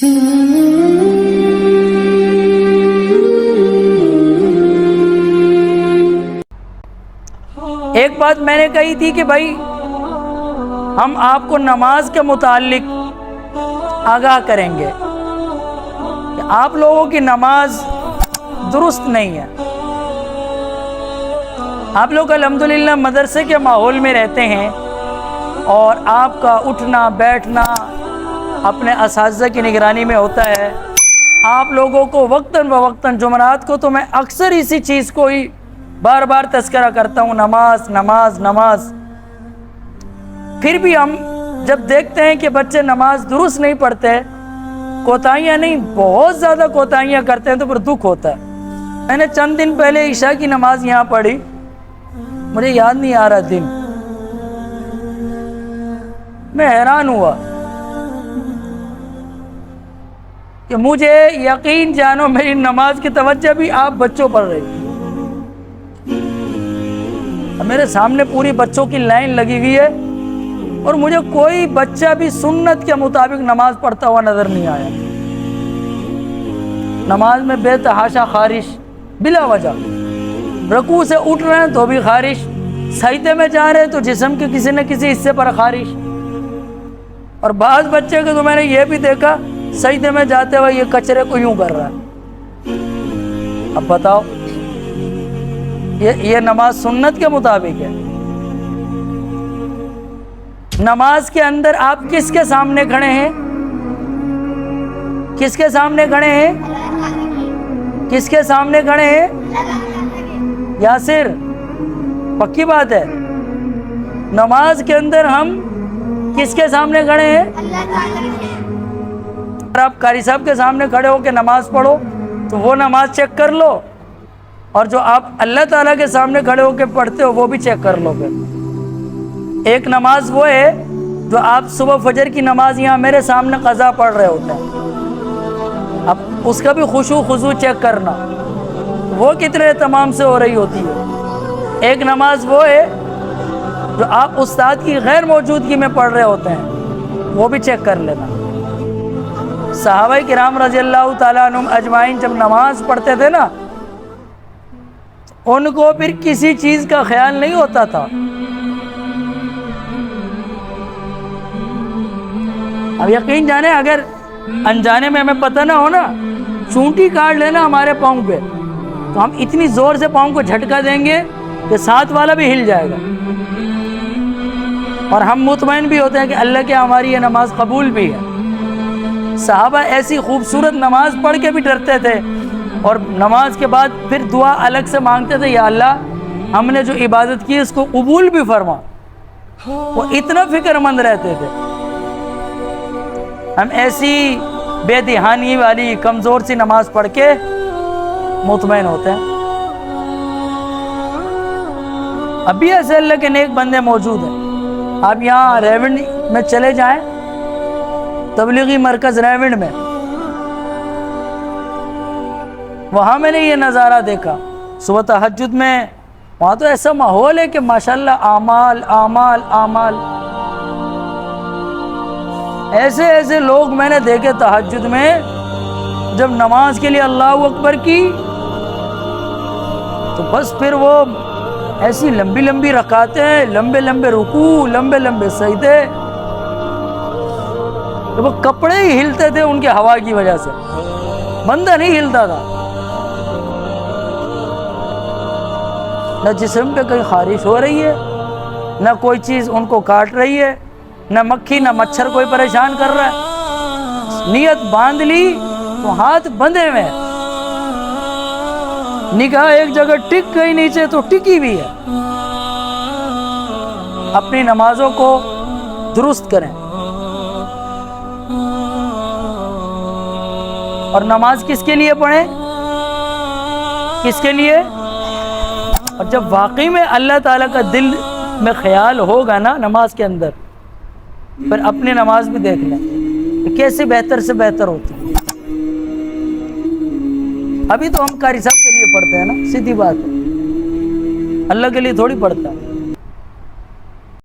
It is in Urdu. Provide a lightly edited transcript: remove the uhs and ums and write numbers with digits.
ایک بات میں نے کہی تھی کہ بھائی ہم آپ کو نماز کے متعلق آگاہ کریں گے کہ آپ لوگوں کی نماز درست نہیں ہے. آپ لوگ الحمدللہ مدرسے کے ماحول میں رہتے ہیں اور آپ کا اٹھنا بیٹھنا اپنے اساتذہ کی نگرانی میں ہوتا ہے. آپ لوگوں کو وقتاً فوقتاً جمعرات کو تو میں اکثر اسی چیز کو ہی بار بار تذکرہ کرتا ہوں، نماز نماز نماز. پھر بھی ہم جب دیکھتے ہیں کہ بچے نماز درست نہیں پڑھتے، کوتاہیاں نہیں بہت زیادہ کوتاہیاں کرتے ہیں، تو پھر دکھ ہوتا ہے. میں نے چند دن پہلے عشاء کی نماز یہاں پڑھی، مجھے یاد نہیں آ رہا دن، میں حیران ہوا کہ مجھے یقین جانو میری نماز کی توجہ بھی آپ بچوں پر رہی. میرے سامنے پوری بچوں کی لائن لگی ہوئی ہے اور مجھے کوئی بچہ بھی سنت کے مطابق نماز پڑھتا ہوا نظر نہیں آیا. نماز میں بے تحاشا خارش بلا وجہ، رکوع سے اٹھ رہے ہیں تو بھی خارش، سجدے میں جا رہے ہیں تو جسم کے کسی نہ کسی حصے پر خارش. اور بعض بچے کو تو میں نے یہ بھی دیکھا سجدے میں جاتے ہوئے یہ کچرے کو یوں کر رہا ہے. اب بتاؤ یہ نماز سنت کے مطابق ہے؟ نماز کے اندر آپ کس کے سامنے کھڑے ہیں؟ کس کے سامنے کھڑے ہیں؟ کس کے سامنے کھڑے ہیں؟ یاسر پکی بات ہے، نماز کے اندر ہم کس کے سامنے کھڑے ہیں؟ اگر آپ قاری صاحب کے سامنے کھڑے ہو کے نماز پڑھو تو وہ نماز چیک کر لو، اور جو آپ اللہ تعالیٰ کے سامنے کھڑے ہو کے پڑھتے ہو وہ بھی چیک کر لو. پھر ایک نماز وہ ہے جو آپ صبح فجر کی نماز یہاں میرے سامنے قضا پڑھ رہے ہوتے ہیں، اب اس کا بھی خشوع خضوع چیک کرنا وہ کتنے اہتمام سے ہو رہی ہوتی ہے. ایک نماز وہ ہے جو آپ استاد کی غیر موجودگی میں پڑھ رہے ہوتے ہیں، وہ بھی چیک کر لینا. صحابہ کرام رضی اللہ تعالیٰ عنہم اجمعین جب نماز پڑھتے تھے نا، ان کو پھر کسی چیز کا خیال نہیں ہوتا تھا. اب یقین جانے اگر انجانے میں ہمیں پتہ نہ ہو نا، چونٹی کاٹ لینا ہمارے پاؤں پہ، تو ہم اتنی زور سے پاؤں کو جھٹکا دیں گے کہ ساتھ والا بھی ہل جائے گا، اور ہم مطمئن بھی ہوتے ہیں کہ اللہ کے ہماری یہ نماز قبول بھی ہے. صحابہ ایسی خوبصورت نماز پڑھ کے بھی ڈرتے تھے، اور نماز کے بعد پھر دعا الگ سے مانگتے تھے، یا اللہ ہم نے جو عبادت کی اس کو قبول بھی فرما. وہ اتنا فکر مند رہتے تھے. ہم ایسی بے دہانی والی کمزور سی نماز پڑھ کے مطمئن ہوتے ہیں. ابھی ایسے اللہ کے نیک بندے موجود ہیں. آپ یہاں ریونڈ میں چلے جائیں، تبلیغی مرکز ریونڈ میں، وہاں میں نے یہ نظارہ دیکھا صبح تہجد میں. وہاں تو ایسا ماحول ہے کہ ماشاءاللہ اعمال اعمال اعمال. ایسے ایسے لوگ میں نے دیکھے تہجد میں، جب نماز کے لیے اللہ اکبر کی تو بس پھر وہ ایسی لمبی لمبی رکعتیں، لمبے لمبے رکوع، لمبے لمبے سجدے، وہ کپڑے ہی ہلتے تھے ان کے ہوا کی وجہ سے، بندہ نہیں ہلتا تھا. نہ جسم پہ کہیں خارش ہو رہی ہے، نہ کوئی چیز ان کو کاٹ رہی ہے، نہ مکھی نہ مچھر کوئی پریشان کر رہا ہے. نیت باندھ لی تو ہاتھ بندھے ہوئے، نگاہ ایک جگہ ٹک گئی نیچے تو ٹکی بھی ہے. اپنی نمازوں کو درست کریں. اور نماز کس کے لیے پڑھیں؟ کس کے لیے؟ اور جب واقعی میں اللہ تعالیٰ کا دل میں خیال ہوگا نا نماز کے اندر، پھر اپنی نماز بھی دیکھ لیں کہ کیسے بہتر سے بہتر ہوتی ہے. ابھی تو ہم قاری صاحب کے لیے پڑھتے ہیں نا، سیدھی بات ہے، اللہ کے لیے تھوڑی پڑھتا ہے.